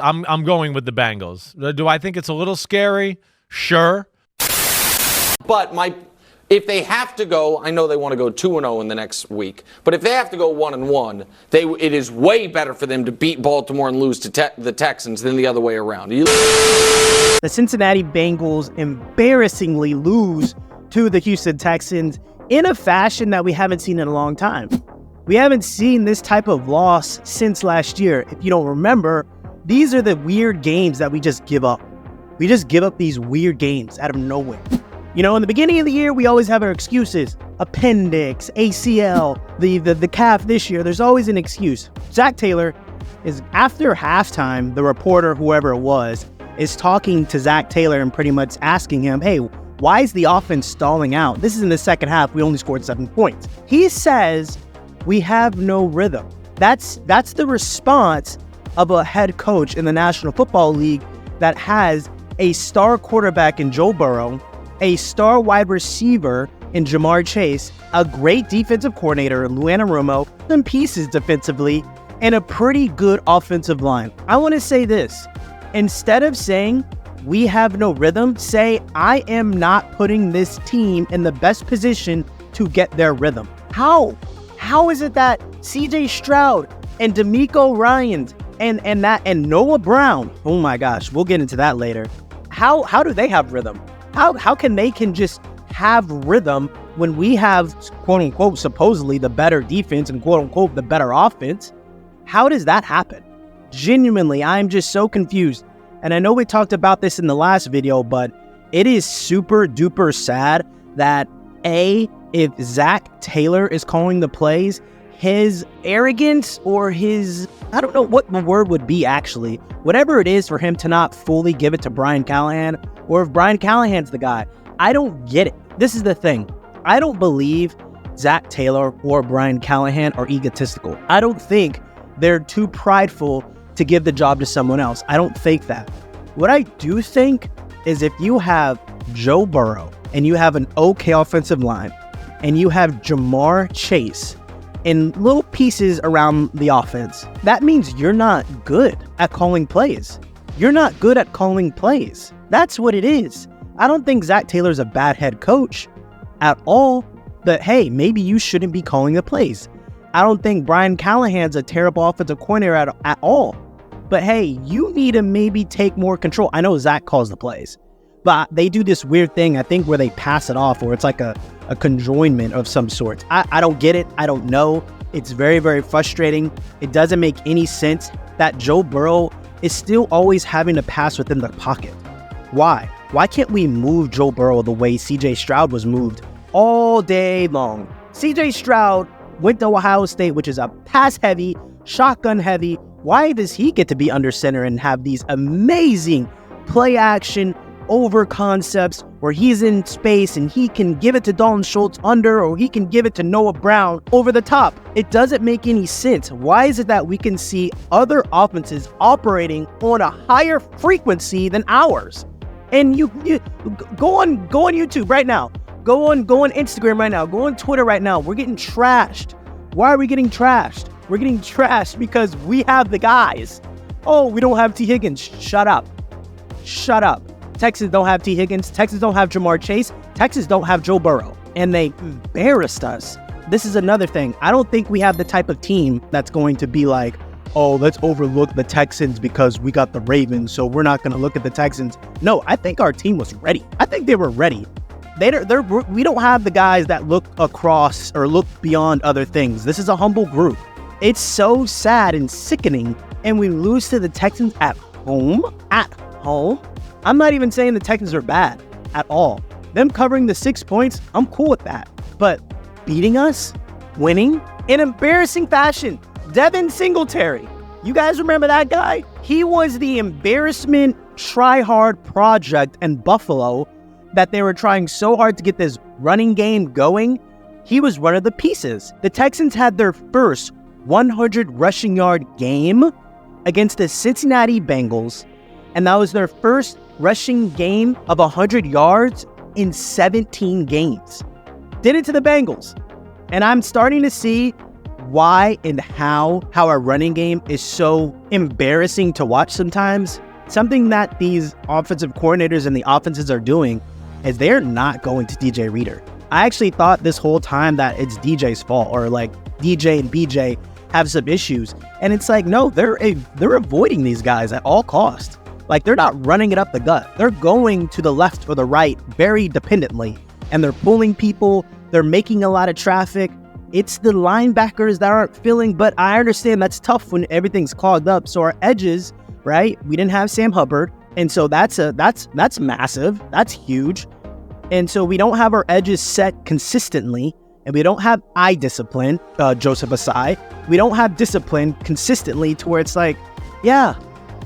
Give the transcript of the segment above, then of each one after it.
I'm going with the Bengals. Do I think it's a little scary? Sure. But if they have to go, I know they want to go 2-0 in the next week, but if they have to go 1-1, it is way better for them to beat Baltimore and lose to the Texans than the other way around. The Cincinnati Bengals embarrassingly lose to the Houston Texans in a fashion that we haven't seen in a long time. We haven't seen this type of loss since last year. If you don't remember, these are the weird games that we just give up. We just give up these weird games out of nowhere. You know, in the beginning of the year, we always have our excuses. Appendix, ACL, the calf this year. There's always an excuse. Zac Taylor is, after halftime, the reporter, whoever it was, is talking to Zac Taylor and pretty much asking him, hey, why is the offense stalling out? This is in the second half. We only scored 7 points. He says, we have no rhythm. That's the response of a head coach in the National Football League that has a star quarterback in Joe Burrow, a star wide receiver in Jamarr Chase, a great defensive coordinator in Lou Anarumo, some pieces defensively, and a pretty good offensive line. I want to say this. Instead of saying, we have no rhythm, say, I am not putting this team in the best position to get their rhythm. How? How is it that CJ Stroud and DeMeco Ryans and Noah Brown, oh my gosh, we'll get into that later. How do they have rhythm? How can they just have rhythm when we have, quote unquote, supposedly the better defense and quote unquote the better offense? How does that happen? Genuinely, I'm just so confused. And I know we talked about this in the last video, but it is super duper sad that if Zac Taylor is calling the plays, his arrogance or his, I don't know what the word would be actually, whatever it is for him to not fully give it to Brian Callahan, or if Brian Callahan's the guy, I don't get it. This is the thing. I don't believe Zac Taylor or Brian Callahan are egotistical. I don't think they're too prideful to give the job to someone else. I don't think that. What I do think is if you have Joe Burrow and you have an okay offensive line and you have Jamarr Chase in little pieces around the offense, that means you're not good at calling plays. You're not good at calling plays. That's what it is. I don't think Zac Taylor's a bad head coach at all, but hey, maybe you shouldn't be calling the plays. I don't think Brian Callahan's a terrible offensive coordinator at all. But hey, you need to maybe take more control. I know Zac calls the plays, but they do this weird thing, I think, where they pass it off, or it's like a conjoinment of some sort. I don't get it. I don't know. It's very, very frustrating. It doesn't make any sense that Joe Burrow is still always having to pass within the pocket. Why? Why can't we move Joe Burrow the way CJ Stroud was moved all day long? CJ Stroud went to Ohio State, which is a pass-heavy, shotgun-heavy. Why does he get to be under center and have these amazing play-action over concepts where he's in space and he can give it to Dalton Schultz under, or he can give it to Noah Brown over the top? It doesn't make any sense. Why is it that we can see other offenses operating on a higher frequency than ours? And you go on YouTube right now. Go on Instagram right now. Go on Twitter right now. We're getting trashed. Why are we getting trashed? We're getting trashed because we have the guys. Oh, we don't have T. Higgins. Shut up. Shut up. Texans don't have T. Higgins. Texans don't have Jamarr Chase. Texans don't have Joe Burrow. And they embarrassed us. This is another thing. I don't think we have the type of team that's going to be like, oh, let's overlook the Texans because we got the Ravens, so we're not going to look at the Texans. No, I think our team was ready. I think they were ready. We don't have the guys that look across or look beyond other things. This is a humble group. It's so sad and sickening, and we lose to the Texans at home. At home. I'm not even saying the Texans are bad at all. Them covering the 6 points, I'm cool with that. But beating us, winning in embarrassing fashion. Devin Singletary. You guys remember that guy? He was the embarrassment try-hard project in Buffalo that they were trying so hard to get this running game going. He was one of the pieces. The Texans had their first 100 rushing yard game against the Cincinnati Bengals, and that was their first rushing game of 100 yards in 17 games. Did it to the Bengals. And I'm starting to see why and how our running game is so embarrassing to watch sometimes. Something that these offensive coordinators and the offenses are doing is they're not going to DJ Reader. I actually thought this whole time that it's DJ's fault, or like DJ and BJ have some issues. And it's like, no, they're avoiding these guys at all costs. Like, they're not running it up the gut. They're going to the left or the right very dependently. And they're pulling people. They're making a lot of traffic. It's the linebackers that aren't filling, but I understand that's tough when everything's clogged up. So our edges, right? We didn't have Sam Hubbard. And so that's massive. That's huge. And so we don't have our edges set consistently. And we don't have eye discipline, Joseph Asai. We don't have discipline consistently to where it's like, yeah,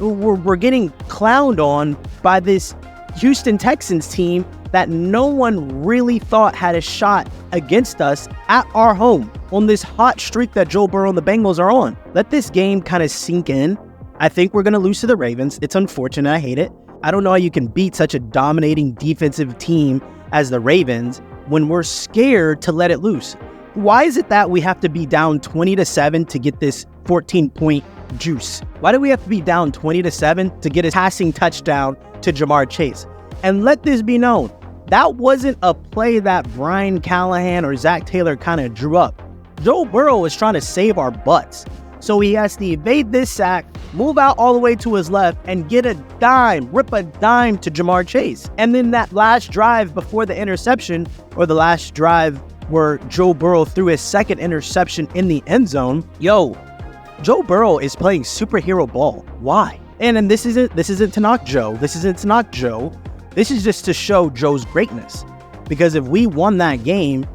we're getting clowned on by this Houston Texans team that no one really thought had a shot against us at our home on this hot streak that Joe Burrow and the Bengals are on. Let this game kind of sink in. I think we're going to lose to the Ravens. It's unfortunate. I hate it. I don't know how you can beat such a dominating defensive team as the Ravens when we're scared to let it loose. Why is it that we have to be down 20-7 to get this 14-point juice? Why do we have to be down 20-7 to get a passing touchdown to Jamarr Chase? And let this be known, that wasn't a play that Brian Callahan or Zac Taylor kind of drew up. Joe Burrow is trying to save our butts. So he has to evade this sack, move out all the way to his left, and get a dime, rip a dime to Jamarr Chase. And then that last drive before the interception, or the last drive where Joe Burrow threw his second interception in the end zone, Joe Burrow is playing superhero ball. Why? And then this isn't to knock Joe. This isn't to knock Joe. This is just to show Joe's greatness. Because if we won that game,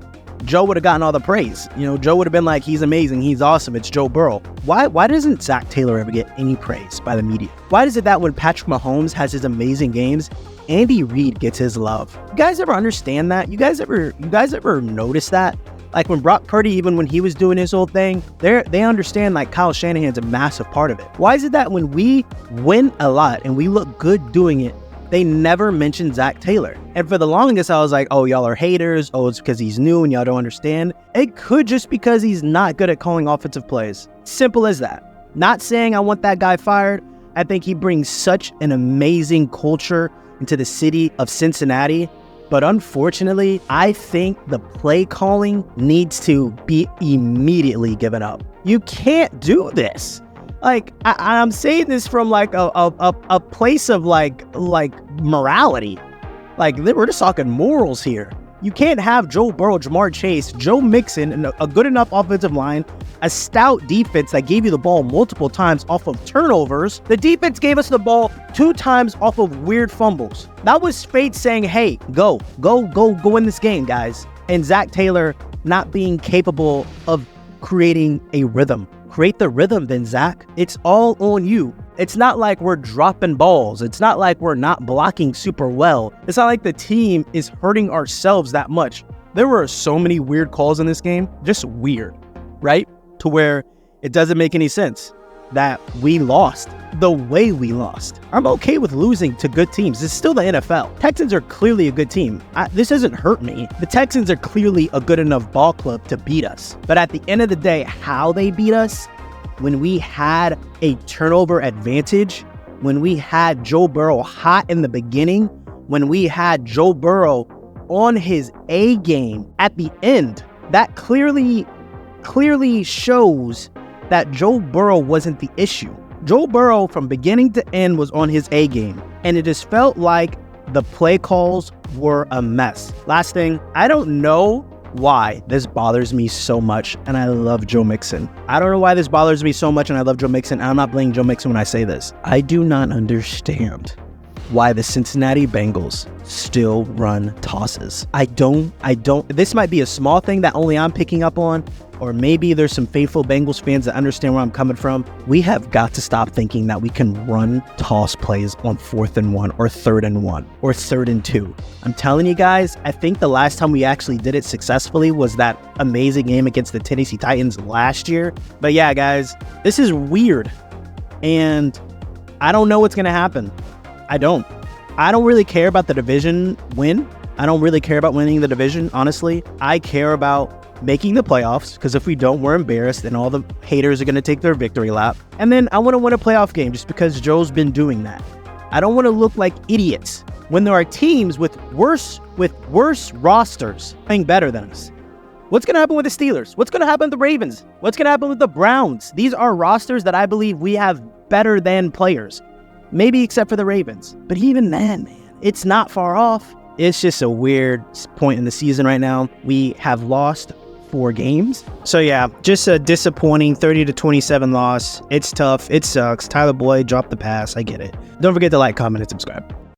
Joe would have gotten all the praise. Joe would have been like, he's amazing, he's awesome, it's Joe Burrow. Why doesn't Zac Taylor ever get any praise by the media? Why is it that when Patrick Mahomes has his amazing games, Andy Reid gets his love? You guys ever understand that? You guys ever notice that? Like when Brock Purdy, even when he was doing his whole thing, they understand like Kyle Shanahan's a massive part of it. Why is it that when we win a lot and we look good doing it, they never mention Zac Taylor? And for the longest, I was like, oh, y'all are haters. Oh, it's because he's new and y'all don't understand. It could just because he's not good at calling offensive plays. Simple as that. Not saying I want that guy fired. I think he brings such an amazing culture into the city of Cincinnati. But unfortunately, I think the play calling needs to be immediately given up. You can't do this. Like, I'm saying this from like a place of like morality. Like, we're just talking morals here. You can't have Joe Burrow, Jamarr Chase, Joe Mixon, and a good enough offensive line, a stout defense that gave you the ball multiple times off of turnovers. The defense gave us the ball 2 times off of weird fumbles. That was fate saying, hey, go win this game, guys. And Zac Taylor not being capable of creating a rhythm. Create the rhythm then, Zac. It's all on you. It's not like we're dropping balls. It's not like we're not blocking super well. It's not like the team is hurting ourselves that much. There were so many weird calls in this game. Just weird, right? To where it doesn't make any sense that we lost the way we lost. I'm okay with losing to good teams. It's still the NFL. Texans are clearly a good team. This doesn't hurt me. The Texans are clearly a good enough ball club to beat us. But at the end of the day, how they beat us, when we had a turnover advantage, when we had Joe Burrow hot in the beginning, when we had Joe Burrow on his A game at the end, that clearly shows that Joe Burrow wasn't the issue. Joe Burrow from beginning to end was on his A game, and it just felt like the play calls were a mess. Last thing, I don't know why this bothers me so much, and I love Joe Mixon. I don't know why this bothers me so much, and I love Joe Mixon, and I'm not blaming Joe Mixon when I say this. I do not understand why the Cincinnati Bengals still run tosses. I don't. This might be a small thing that only I'm picking up on, or maybe there's some faithful Bengals fans that understand where I'm coming from. We have got to stop thinking that we can run toss plays on 4th and 1 or 3rd and 1 or 3rd and 2. I'm telling you guys, I think the last time we actually did it successfully was that amazing game against the Tennessee Titans last year. But yeah, guys, this is weird, and I don't know what's going to happen. I don't really care about the division win. I don't really care about winning the division, honestly. I care about making the playoffs, because if we don't, we're embarrassed and all the haters are going to take their victory lap. And then I want to win a playoff game just because Joe's been doing that. I don't want to look like idiots when there are teams with worse rosters playing better than us. What's going to happen with the Steelers? What's going to happen with the Ravens? What's going to happen with the Browns? These are rosters that I believe we have better than players. Maybe except for the Ravens. But even then, man, it's not far off. It's just a weird point in the season right now. We have lost 4 games. So yeah, just a disappointing 30-27 loss. It's tough. It sucks. Tyler Boyd dropped the pass. I get it. Don't forget to like, comment, and subscribe.